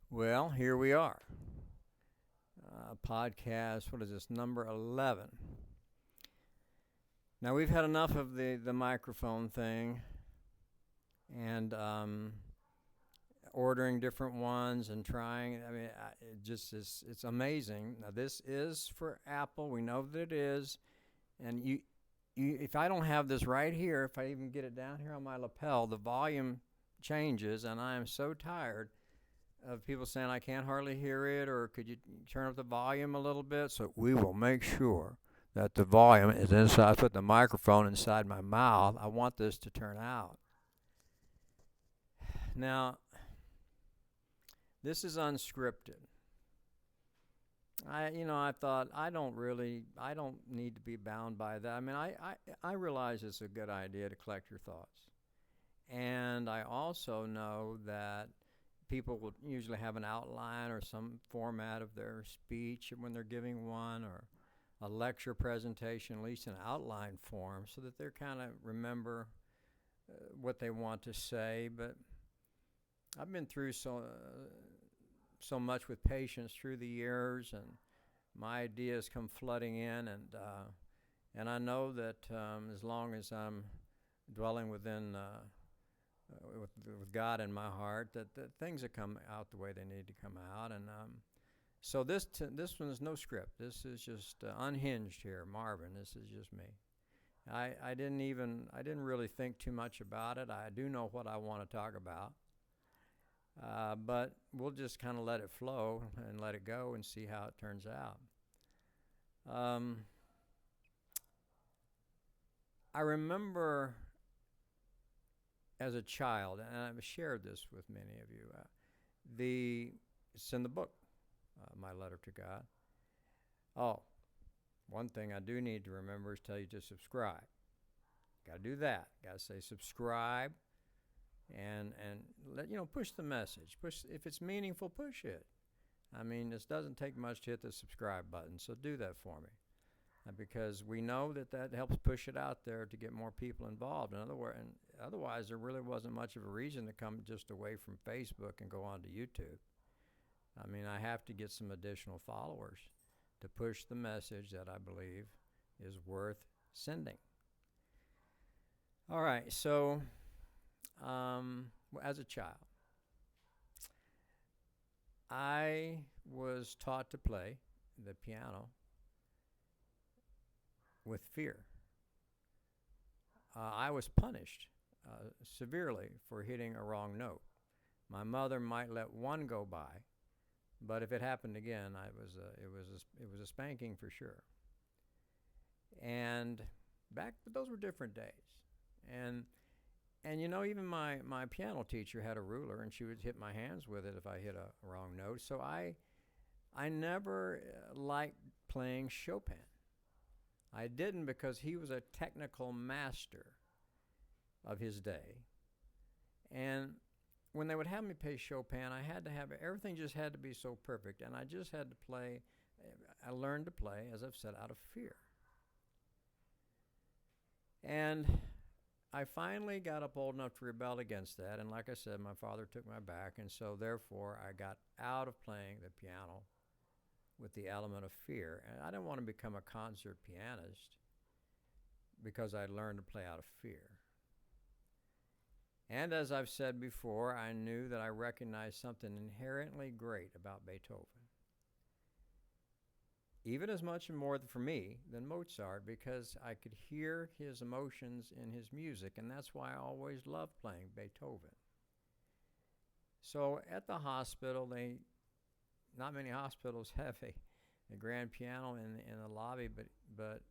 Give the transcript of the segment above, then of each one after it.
Well, here we are. Podcast, what is this, number 11. Now, we've had enough of the microphone thing and ordering different ones and trying. I mean, it just is, it's amazing. Now, this is for Apple. We know that it is. And if I don't have this right here, if I even get it down here on my lapel, the volume changes, and I am so tired of people saying I can't hardly hear it, or could you turn up the volume a little bit? So we will make sure that the volume is inside. I put the microphone inside my mouth. I want this to turn out. Now, this is unscripted. I thought I don't need to be bound by that. I mean, I realize it's a good idea to collect your thoughts, and I also know that people will usually have an outline or some format of their speech when they're giving one, or a lecture presentation, at least in outline form, so that they're kind of remember what they want to say. But I've been through so much with patients through the years, and my ideas come flooding in, and I know that as long as I'm dwelling within with God in my heart, that things will come out the way they need to come out. And so this one is no script. This is just unhinged here, Marvin. This is just me. I didn't really think too much about it. I do know what I want to talk about, but we'll just kind of let it flow and let it go and see how it turns out. I remember as a child, and I've shared this with many of you. It's in the book, My Letter to God. Oh, one thing I do need to remember is tell you to subscribe. Got to do that. Got to say subscribe, and push the message. Push if it's meaningful, push it. I mean, this doesn't take much to hit the subscribe button, so do that for me. Because we know that helps push it out there to get more people involved. Otherwise, there really wasn't much of a reason to come just away from Facebook and go on to YouTube. I mean, I have to get some additional followers to push the message that I believe is worth sending. All right, so as a child, I was taught to play the piano with fear. I was punished severely for hitting a wrong note. My mother might let one go by, but if it happened again, it was a spanking for sure. And those were different days. And even my piano teacher had a ruler, and she would hit my hands with it if I hit a wrong note. So I never liked playing Chopin. I didn't, because he was a technical master of his day. And when they would have me play Chopin, I had to have everything just had to be so perfect, and I just had to play. I learned to play, as I've said, out of fear. And I finally got up old enough to rebel against that, and like I said, my father took my back, and so therefore I got out of playing the piano with the element of fear. And I didn't want to become a concert pianist because I learned to play out of fear. And as I've said before, I knew that I recognized something inherently great about Beethoven. Even as much and more for me than Mozart, because I could hear his emotions in his music, and that's why I always loved playing Beethoven. So at the hospital, not many hospitals have a grand piano in the lobby, but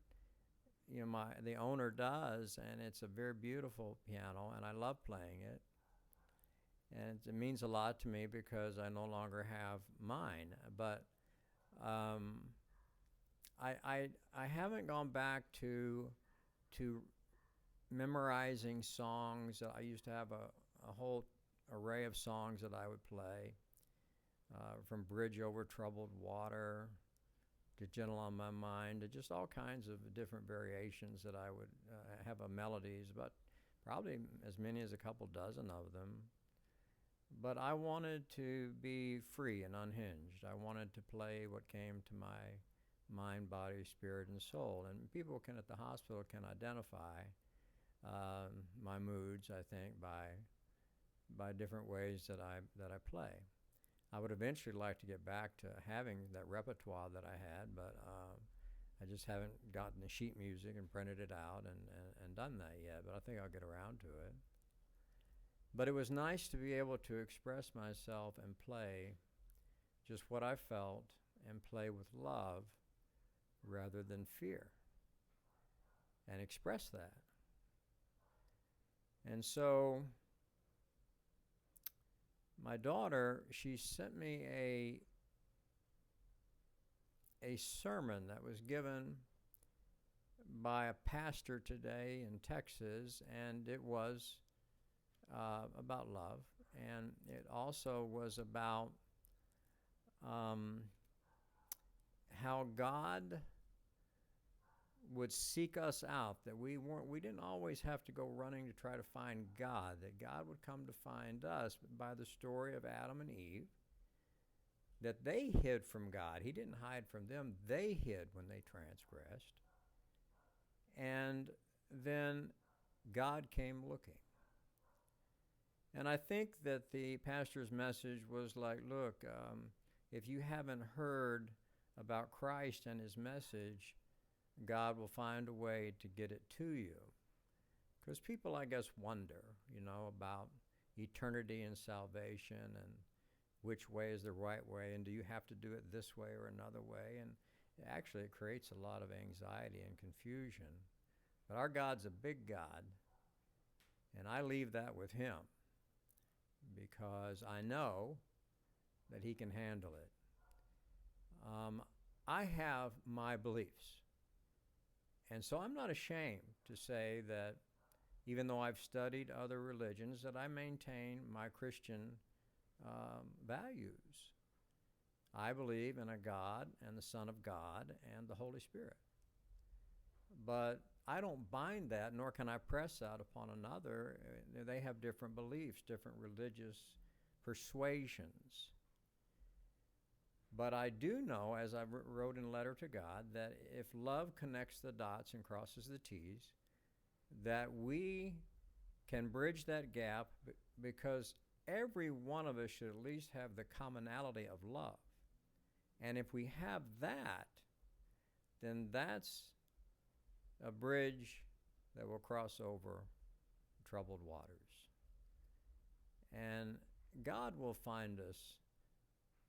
the owner does, and it's a very beautiful piano, and I love playing it. And it means a lot to me because I no longer have mine. But I haven't gone back to memorizing songs. I used to have a whole array of songs that I would play. From Bridge Over Troubled Water to Gentle on My Mind, to just all kinds of different variations that I would have melodies, but probably as many as a couple dozen of them. But I wanted to be free and unhinged. I wanted to play what came to my mind, body, spirit, and soul. And people can at the hospital can identify my moods, I think, by different ways that I play. I would eventually like to get back to having that repertoire that I had, but I just haven't gotten the sheet music and printed it out and done that yet, but I think I'll get around to it. But it was nice to be able to express myself and play just what I felt and play with love rather than fear and express that. And so my daughter, she sent me a sermon that was given by a pastor today in Texas, and it was about love, and it also was about how God would seek us out, that we didn't always have to go running to try to find God, that God would come to find us by the story of Adam and Eve, that they hid from God. He didn't hide from them. They hid when they transgressed. And then God came looking. And I think that the pastor's message was like, look, if you haven't heard about Christ and his message, God will find a way to get it to you. Because people, I guess, wonder, about eternity and salvation and which way is the right way, and do you have to do it this way or another way? And actually, it creates a lot of anxiety and confusion. But our God's a big God, and I leave that with him because I know that he can handle it. I have my beliefs. And so I'm not ashamed to say that even though I've studied other religions, that I maintain my Christian values. I believe in a God and the Son of God and the Holy Spirit. But I don't bind that, nor can I press that upon another. They have different beliefs, different religious persuasions. But I do know, as I wrote in Letter to God, that if love connects the dots and crosses the T's, that we can bridge that gap because every one of us should at least have the commonality of love. And if we have that, then that's a bridge that will cross over troubled waters. And God will find us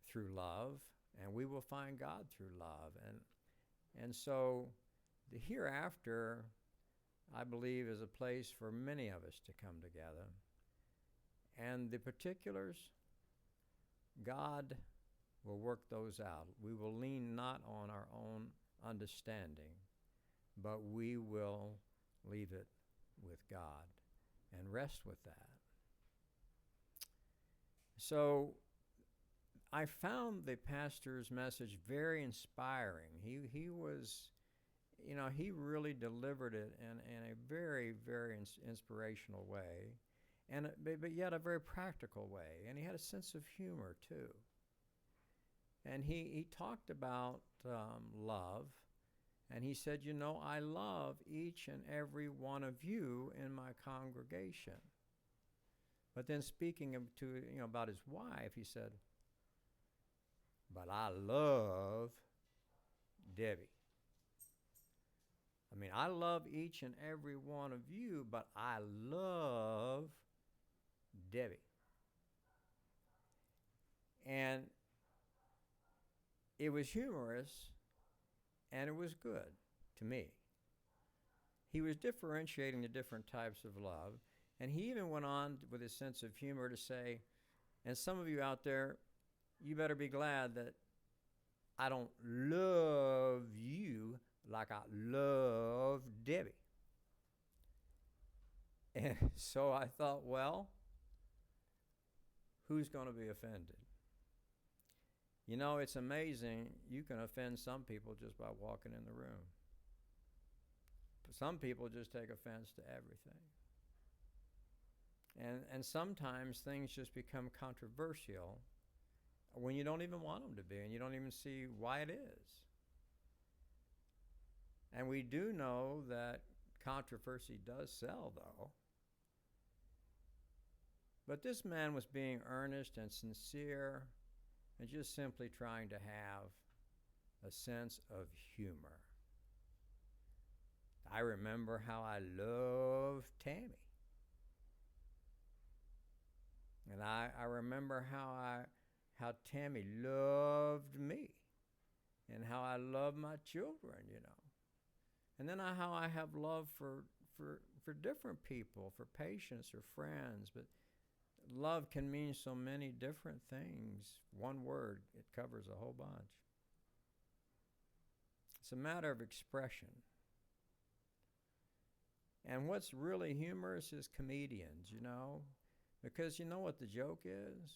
through love, and we will find God through love. And so the hereafter, I believe, is a place for many of us to come together. And the particulars, God will work those out. We will lean not on our own understanding, but we will leave it with God and rest with that. So I found the pastor's message very inspiring. He was, he really delivered it in a very, very inspirational way, but yet a very practical way. And he had a sense of humor too. And he talked about love, and he said, I love each and every one of you in my congregation. But then speaking about his wife, he said, but I love Debbie. I love each and every one of you, but I love Debbie. And it was humorous, and it was good to me. He was differentiating the different types of love, and he even went on with his sense of humor to say, and some of you out there, you better be glad that I don't love you like I love Debbie. And so I thought, well, who's going to be offended? It's amazing. You can offend some people just by walking in the room. But some people just take offense to everything. And sometimes things just become controversial when you don't even want them to be, and you don't even see why it is. And we do know that controversy does sell, though. But this man was being earnest and sincere and just simply trying to have a sense of humor. I remember how I loved Tammy. And I remember how Tammy loved me and how I love my children, you know. And then how I have love for different people, for patients or friends. But love can mean so many different things. One word, it covers a whole bunch. It's a matter of expression. And what's really humorous is comedians, you know, because you know what the joke is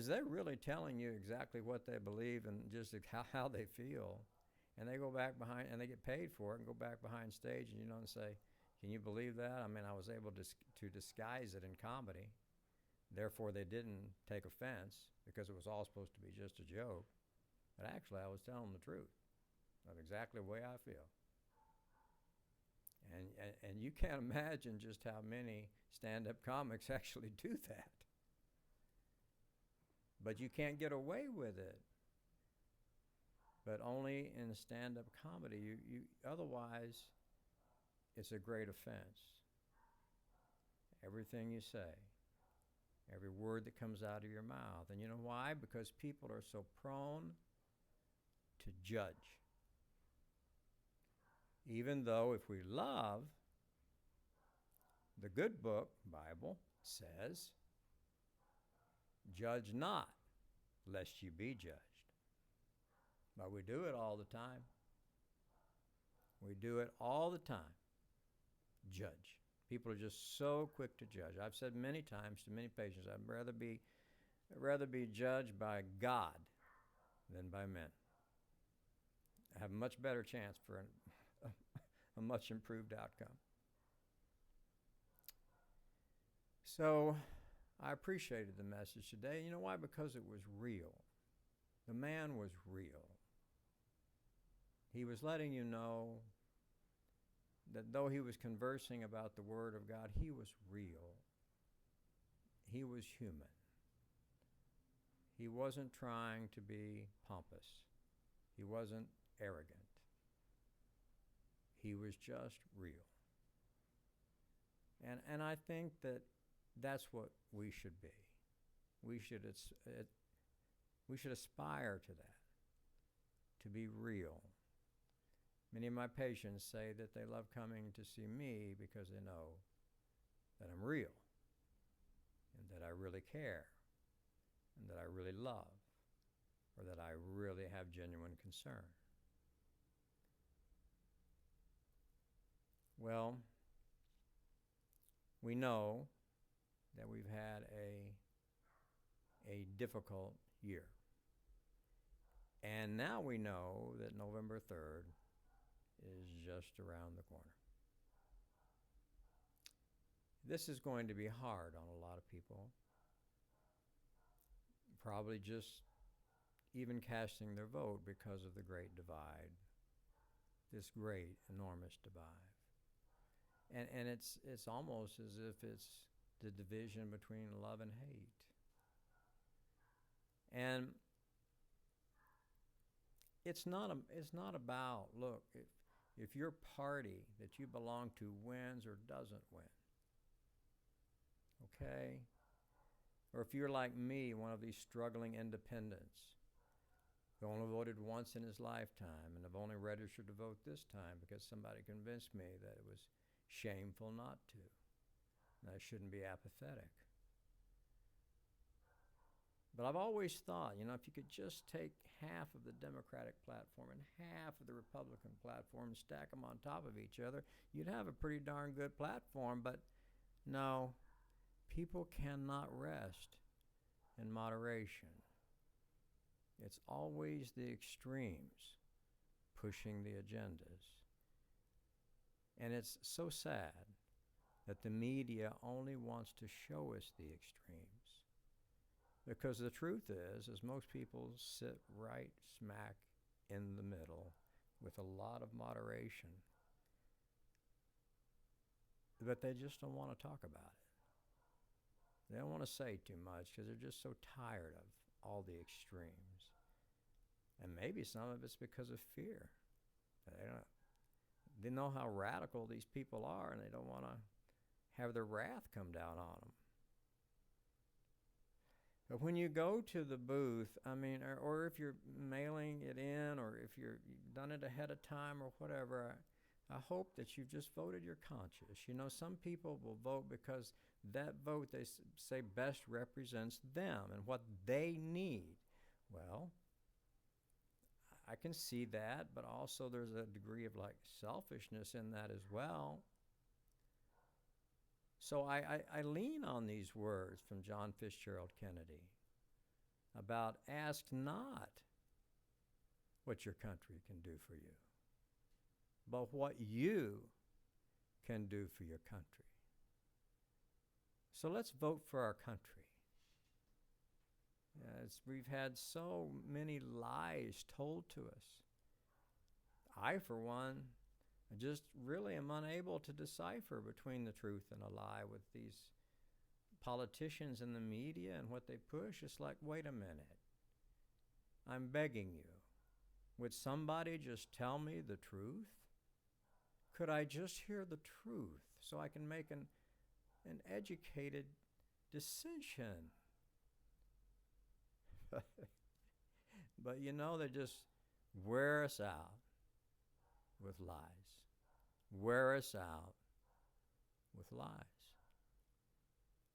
they're really telling you exactly what they believe and just how they feel. And they go back behind, and they get paid for it, and go back behind stage, and you know, and say, can you believe that? I mean, I was able to disguise it in comedy. Therefore, they didn't take offense because it was all supposed to be just a joke. But actually, I was telling the truth of exactly the way I feel. And you can't imagine just how many stand-up comics actually do that. But you can't get away with it. But only in stand-up comedy. You otherwise, it's a great offense. Everything you say, every word that comes out of your mouth. And you know why? Because people are so prone to judge. Even though if we love, the good book, Bible, says, judge not, lest you be judged. But we do it all the time. We do it all the time. Judge. People are just so quick to judge. I've said many times to many patients, I'd rather be judged by God than by men. I have a much better chance for a much improved outcome. So I appreciated the message today. You know why? Because it was real. The man was real. He was letting you know that though he was conversing about the Word of God, he was real. He was human. He wasn't trying to be pompous. He wasn't arrogant. He was just real. And I think that that's what we should be. We should aspire to that, to be real. Many of my patients say that they love coming to see me because they know that I'm real and that I really care and that I really love or that I really have genuine concern. Well, we know that we've had a difficult year. And now we know that November 3rd is just around the corner. This is going to be hard on a lot of people. Probably just even casting their vote because of the great divide. This great, enormous divide. And it's almost as if it's the division between love and hate. And it's not about, look, if your party that you belong to wins or doesn't win, okay? Or if you're like me, one of these struggling independents who only voted once in his lifetime and have only registered to vote this time because somebody convinced me that it was shameful not to, and I shouldn't be apathetic. But I've always thought, you know, if you could just take half of the Democratic platform and half of the Republican platform and stack them on top of each other, you'd have a pretty darn good platform. But no, people cannot rest in moderation. It's always the extremes pushing the agendas. And it's so sad that the media only wants to show us the extremes. Because the truth is most people sit right smack in the middle with a lot of moderation, but they just don't want to talk about it. They don't want to say too much because they're just so tired of all the extremes. And maybe some of it's because of fear. They know how radical these people are, and they don't want to have their wrath come down on them. But when you go to the booth, or if you're mailing it in, or if you've done it ahead of time or whatever, I hope that you've just voted your conscience. You know, some people will vote because that vote, they say, best represents them and what they need. Well, I can see that, but also there's a degree of selfishness in that as well. So I lean on these words from John Fitzgerald Kennedy about ask not what your country can do for you, but what you can do for your country. So let's vote for our country. We've had so many lies told to us. I, for one, just really am unable to decipher between the truth and a lie with these politicians and the media and what they push. It's like, wait a minute. I'm begging you. Would somebody just tell me the truth? Could I just hear the truth so I can make an educated decision? But they just wear us out with lies. Wear us out with lies.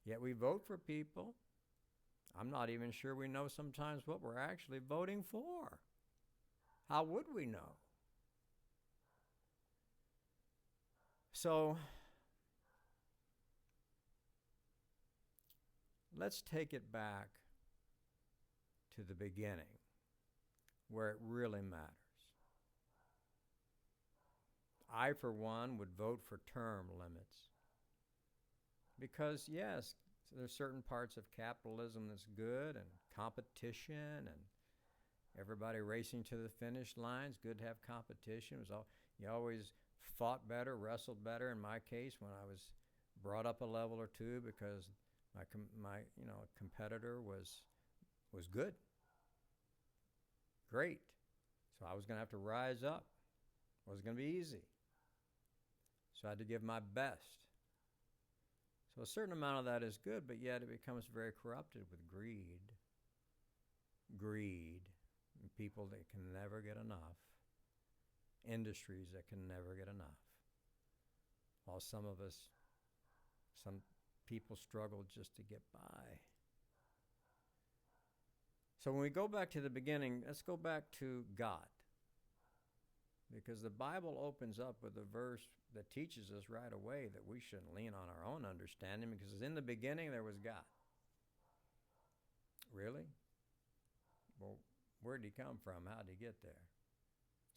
Yet we vote for people. I'm not even sure we know sometimes what we're actually voting for. How would we know? So let's take it back to the beginning, where it really matters. I, for one, would vote for term limits. Because, yes, there's certain parts of capitalism that's good, and competition, and everybody racing to the finish line. It's good to have competition. You always fought better, wrestled better. In my case, when I was brought up a level or two, because my competitor was good, great. So I was going to have to rise up. It wasn't going to be easy. So I had to give my best. So a certain amount of that is good, but yet it becomes very corrupted with greed. And people that can never get enough. Industries that can never get enough. While some people struggle just to get by. So when we go back to the beginning, let's go back to God. Because the Bible opens up with a verse that teaches us right away that we shouldn't lean on our own understanding, because in the beginning there was God. Really? Well, where did he come from? How did he get there?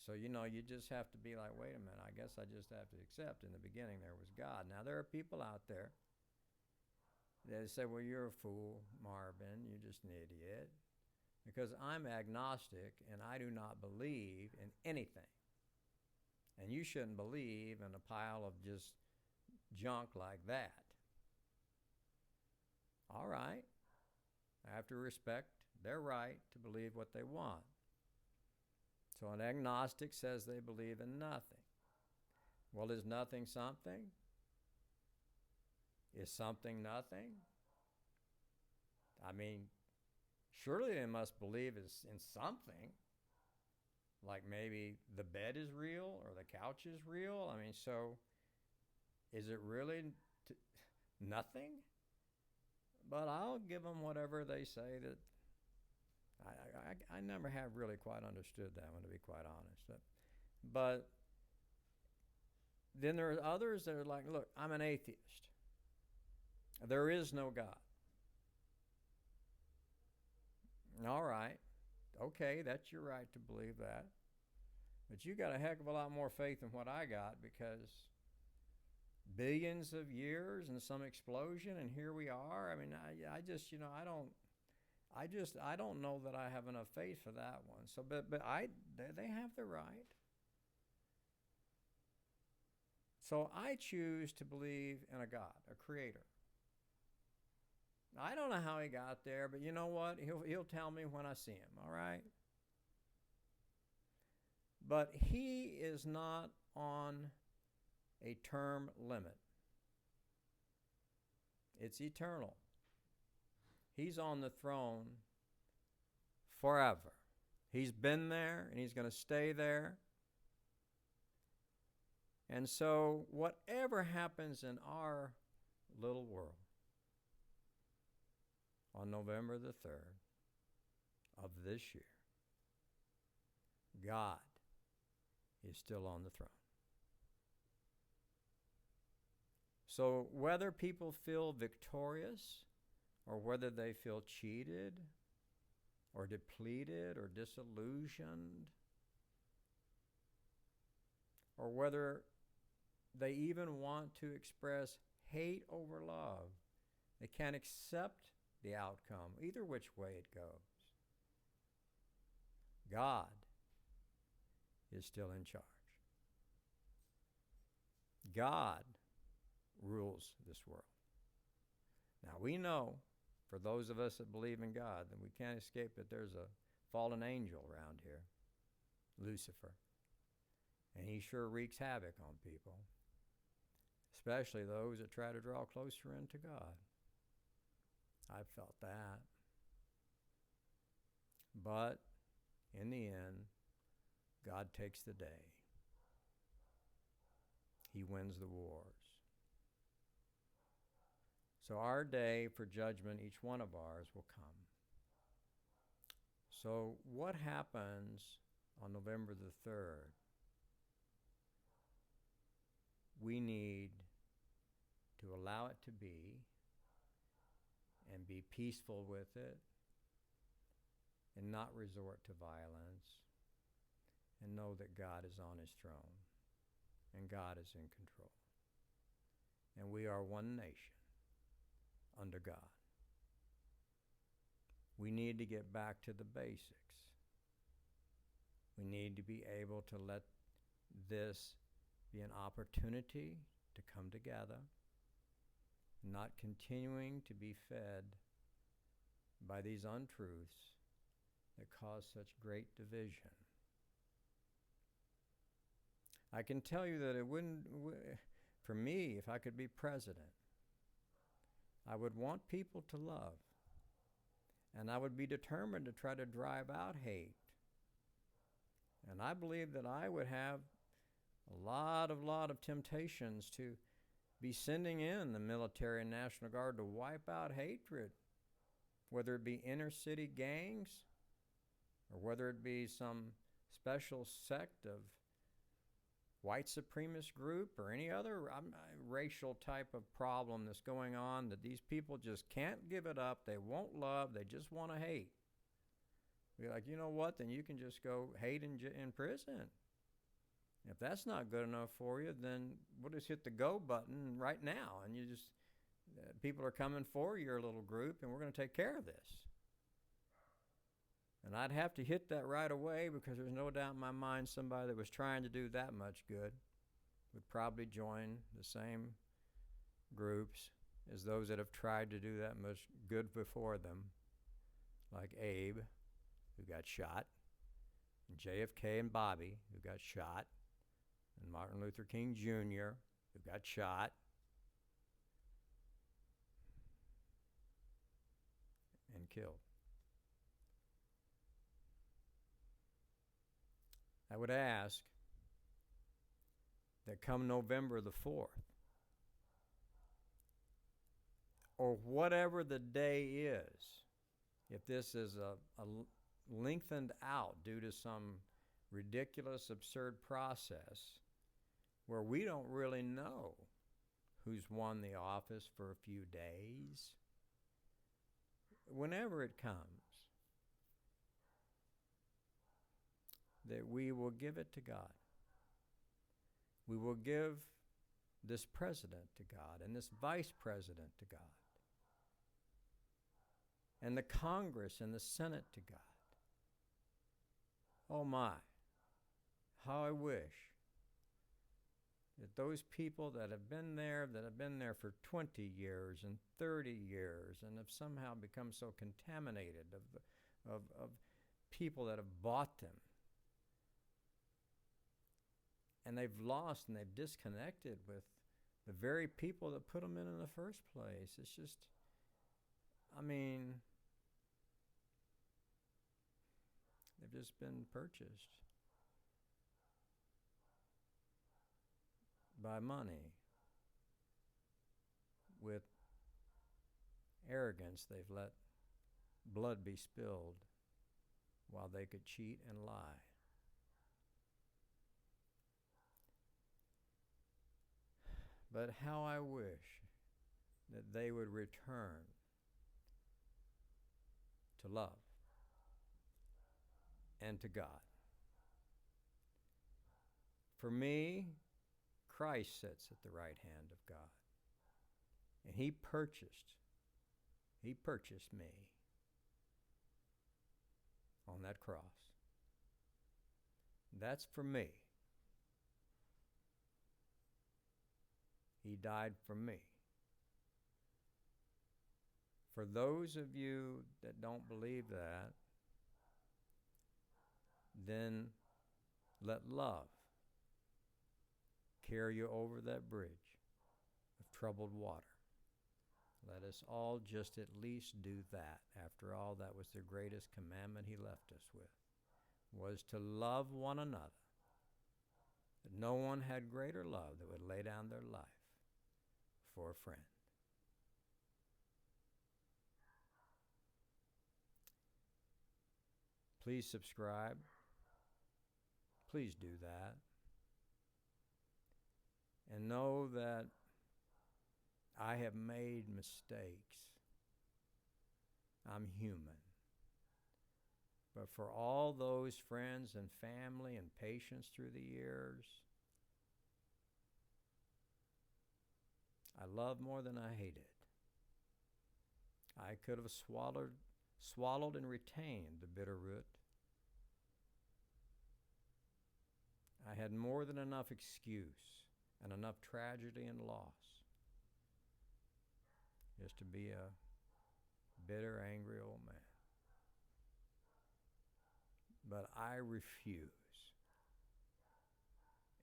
So, you just have to be like, wait a minute, I guess I just have to accept in the beginning there was God. Now, there are people out there that say, well, you're a fool, Marvin, you're just an idiot. Because I'm agnostic and I do not believe in anything. And you shouldn't believe in a pile of just junk like that. All right. I have to respect their right to believe what they want. So an agnostic says they believe in nothing. Well, is nothing something? Is something nothing? Surely they must believe in something. Like maybe the bed is real or the couch is real. So is it really nothing? But I'll give them whatever they say. That I never have really quite understood that one, to be quite honest. But then there are others that are like, look, I'm an atheist. There is no God. All right. Okay, that's your right to believe that. But you got a heck of a lot more faith than what I got, because billions of years and some explosion, and here we are. I mean, I just, I don't know that I have enough faith for that one. So, but they have the right. So I choose to believe in a God, a creator. I don't know how he got there, but you know what? He'll tell me when I see him, all right? But he is not on a term limit. It's eternal. He's on the throne forever. He's been there and he's going to stay there. And so whatever happens in our little world on November the 3rd of this year, God is still on the throne. So whether people feel victorious or whether they feel cheated or depleted or disillusioned, or whether they even want to express hate over love, they can't accept the outcome, either which way it goes, God is still in charge. God rules this world. Now we know, for those of us that believe in God, that we can't escape that there's a fallen angel around here, Lucifer. And he sure wreaks havoc on people, especially those that try to draw closer into God. I've felt that. But in the end, God takes the day. He wins the wars. So our day for judgment, each one of ours, will come. So what happens on November the 3rd? We need to allow it to be and be peaceful with it and not resort to violence and know that God is on his throne and God is in control. And we are one nation under God. We need to get back to the basics. We need to be able to let this be an opportunity to come together, not continuing to be fed by these untruths that cause such great division. I can tell you that it wouldn't, for me, if I could be president, I would want people to love, and I would be determined to try to drive out hate. And I believe that I would have a lot of temptations to be sending in the military and National Guard to wipe out hatred, whether it be inner city gangs or whether it be some special sect of white supremacist group or any other racial type of problem that's going on, that these people just can't give it up. They won't love. They just want to hate. Be like, you know what? Then you can just go hate in prison. If that's not good enough for you, then we'll just hit the go button right now, and you just people are coming for your little group, and we're going to take care of this. And I'd have to hit that right away, because there's no doubt in my mind somebody that was trying to do that much good would probably join the same groups as those that have tried to do that much good before them, like Abe, who got shot, and JFK and Bobby, who got shot, and Martin Luther King Jr., who got shot, and killed. I would ask that come November the 4th, or whatever the day is, if this is a lengthened out due to some ridiculous, absurd process where we don't really know who's won the office for a few days, whenever it comes, that we will give it to God. We will give this president to God and this vice president to God and the Congress and the Senate to God. Oh my, how I wish that those people that have been there for 20 years and 30 years and have somehow become so contaminated of people that have bought them, and they've lost and they've disconnected with the very people that put them in the first place. It's just, I mean, they've just been purchased by money. With arrogance, they've let blood be spilled while they could cheat and lie. But how I wish that they would return to love and to God. For me, Christ sits at the right hand of God. And He purchased me on that cross. That's for me. He died for me. For those of you that don't believe that, then let love carry you over that bridge of troubled water. Let us all just at least do that. After all, that was the greatest commandment He left us with, was to love one another. That no one had greater love that would lay down their life for a friend. Please subscribe. Please do that. And know that I have made mistakes. I'm human. But for all those friends and family and patience through the years, I love more than I hated. I could have swallowed and retained the bitter root. I had more than enough excuse and enough tragedy and loss just to be a bitter, angry old man. But I refuse,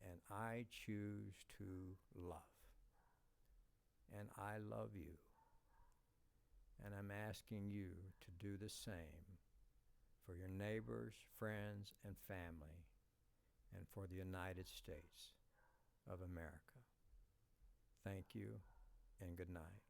and I choose to love. And I love you. And I'm asking you to do the same for your neighbors, friends, and family, and for the United States of America. Thank you, and good night.